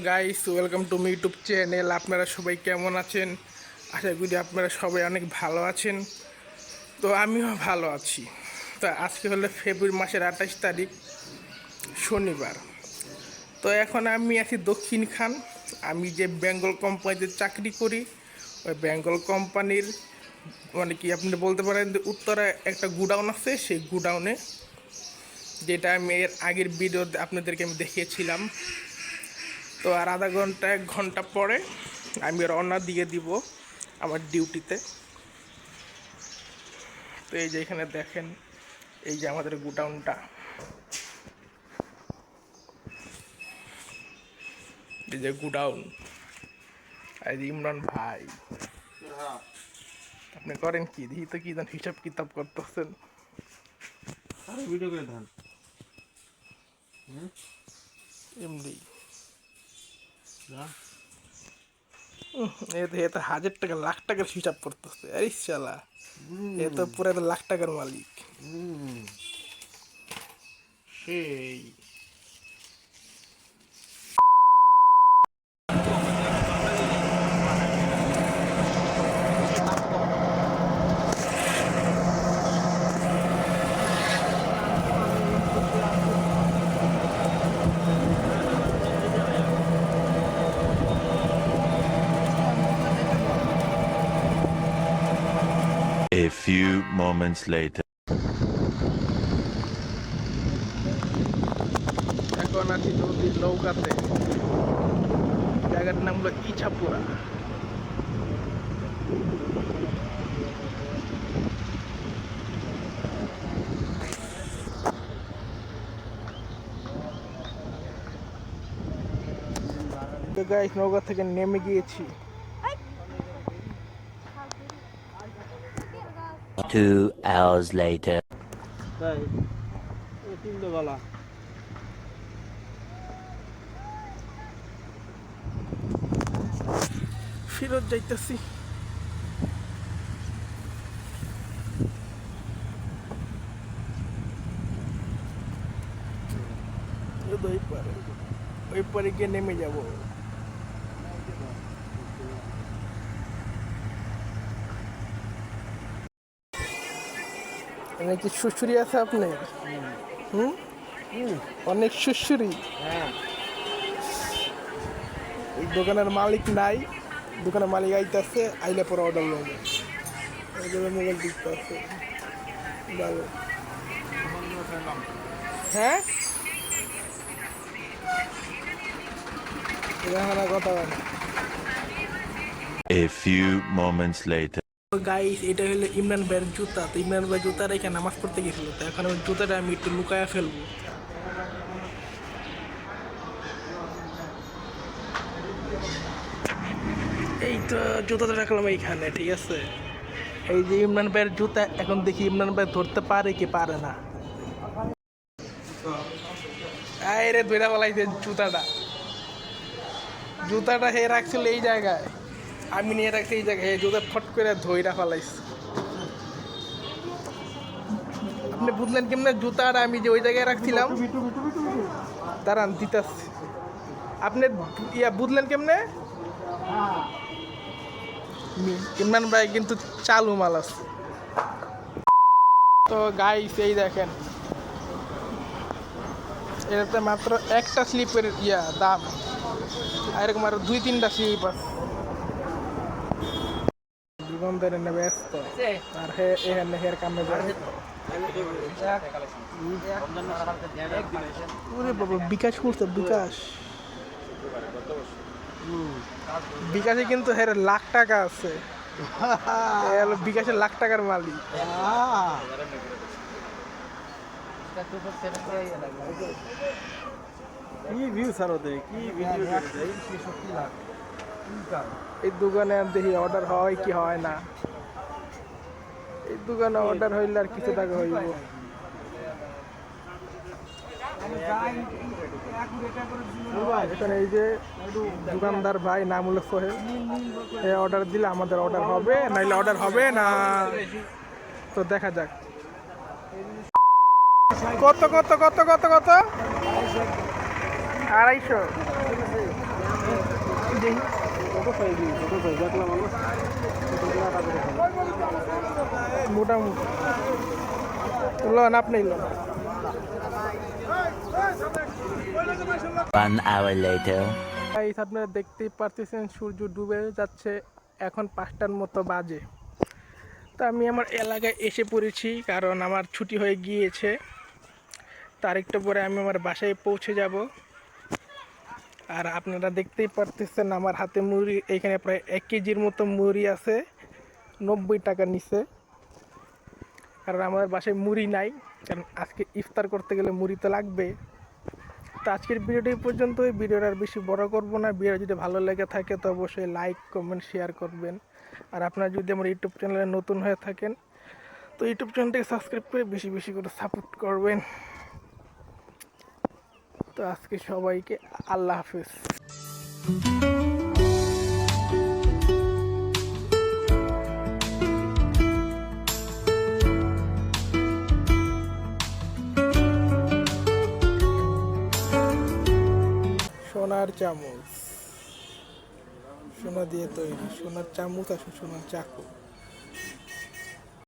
Guys, welcome to me YouTube channel. আপনারা সবাই কেমন আছেন? আশা করি আপনারা সবাই অনেক ভালো আছেন। তো আমিও ভালো আছি। তো আজকে হলো ফেব্রুয়ারি মাসের 28 তারিখ, শনিবার। তো এখন আমি আছি দক্ষিণ খান। আমি যে বেঙ্গল কোম্পানিতে চাকরি করি, ওই বেঙ্গল কোম্পানির মানে কি আপনি বলতে পারেন যে উত্তরায় একটা গুডাউন আছে, সেই গুডাউনে, যেটা আমি এর আগের ভিডিওতে আপনাদেরকে আমি দেখিয়েছিলাম। তো আর আধা ঘন্টা 1 ঘন্টা পরে আমি রওনা দিয়ে দিব আমার ডিউটিতে। তো এই যে এখানে দেখেন, এই যে আমাদের গুডাউনটা, এই যে গুডাউন। আর এই যে ইমরান ভাই, আপনি করেন কি দেখি তো, কি জান হিসাব কিতাব করতেছেন? ভিডিও করে ধান এমনি না এ তো 1000 টাকা, লাখ টাকার হিসাব করতেছে। আরে শালা, এ তো পুরো লাখ টাকার মালিক। সেই A few moments later. এখন আছি নদীর নৌকাতে। জায়গাটার নাম হলো ইছাপুরা। তো গাইস, নৌকা থেকে নেমে গিয়েছি। 2 hours later. তাই এই তিনটে গলা ফেরত যাইতেছি। ওই পারে গিয়ে নেমে যাব। অনেক সুশ্রী আছে আপনার। হুম, অনেক সুশ্রী। হ্যাঁ এই দোকানের মালিক নাই, দোকানের মালিক আইতেছে, আইলে পরে অর্ডার নেবে। এই জন্য মোবাইল দিতে আছে। ভালো। হ্যাঁ, এখানে কথা বলে। A few moments later. Guys, এটা হলো ইমরান ভাইয়ের জুতা। তো ইমরান ভাই জুতা রেখে নামাজ পড়তে গেছিল, তো এখন ওই জুতাটা আমি একটু লুকায়া ফেলবো। এই তো জুতাটা রাখলাম এইখানে, ঠিক আছে। এই যে ইমরান ভাইয়ের জুতা, এখন দেখি ইমরান ভাই ধরতে পারে কি পারে না। আরে ধরে ফেলাইছে জুতাটা। জুতাটা হে রাখছিল এই জায়গায়, আমি নিয়ে রাখছি এই জায়গায়। এই জুতা ফট করে ধইরা ফেলাইছে। আপনি বুঝলেন কেমনে জুতাটা আমি যে ওই জায়গায় রাখছিলাম? দাঁড়ান দিতাছি। আপনি বুঝলেন কেমনে? ইমরান ভাই কিন্তু চালু মাল আছে। তো গাইস, এই দেখেন, এটাতে মাত্র একটা স্লিপের দাম, এরকম আরো 2-3টা স্লিপ আছে। জীবনদের এনে ব্যস্ত, আর এখানে হের কামে যায়। ওরে বাবা, বিকাশ করছে, বিকাশ। বিকাশে কিন্তু হের লাখ টাকা আছে। বিকাশের লাখ টাকার মালিক। কি ভিউ স্যার ওদের কি ভিডিও এই দোকানে দেখি অর্ডার হয় কি হয় না। এই দোকানে অর্ডার হইলে আর কিছু টাকা হইব। এখানে এই যে দোকানদার ভাই, নাম হলো সোহেল, এ অর্ডার দিলে আমাদের অর্ডার হবে, নাইলে অর্ডার হবে না। তো দেখা যাক। কত কত কত কত কত 250। দেখি কত সাইজ দেখলাম আমরা মোটামুটি লোন আপনি লোন। 1 hour later. গাইস আপনারা দেখতেই পারতেছেন সূর্য ডুবে যাচ্ছে, এখন 5টার মতো বাজে। তো আমি আমার এলাকায় এসে পড়েছি কারণ আমার ছুটি হয়ে গিয়েছে। তারিখটা পরে আমি আমার বাসায় পৌঁছে যাব। আর আপনারা দেখতেই পারতেছেন আমার হাতে মুড়ি, এখানে প্রায় 1 কেজির মতো মুড়ি আছে, 90 টাকা নিচে। কারণ আমাদের বাসায় মুড়ি নাই, কারণ আজকে ইফতার করতে গেলে মুড়ি তো লাগবে। তো আজকের ভিডিওটি এই পর্যন্ত। এই ভিডিওটা আর বেশি বড় করব না। ভিডিও যদি ভালো লেগে থাকে তো অবশ্যই লাইক কমেন্ট শেয়ার করবেন। আর আপনারা যদি আমার ইউটিউব চ্যানেলে নতুন হয়ে থাকেন তো ইউটিউব চ্যানেলটাকে সাবস্ক্রাইব করে বেশি বেশি করে সাপোর্ট করবেন। তো আজকে সবাইকে আল্লাহ হাফেজ। সোনার চামচ, সোনা দিয়ে তৈরি সোনার চামচ আর সোনার চাকু।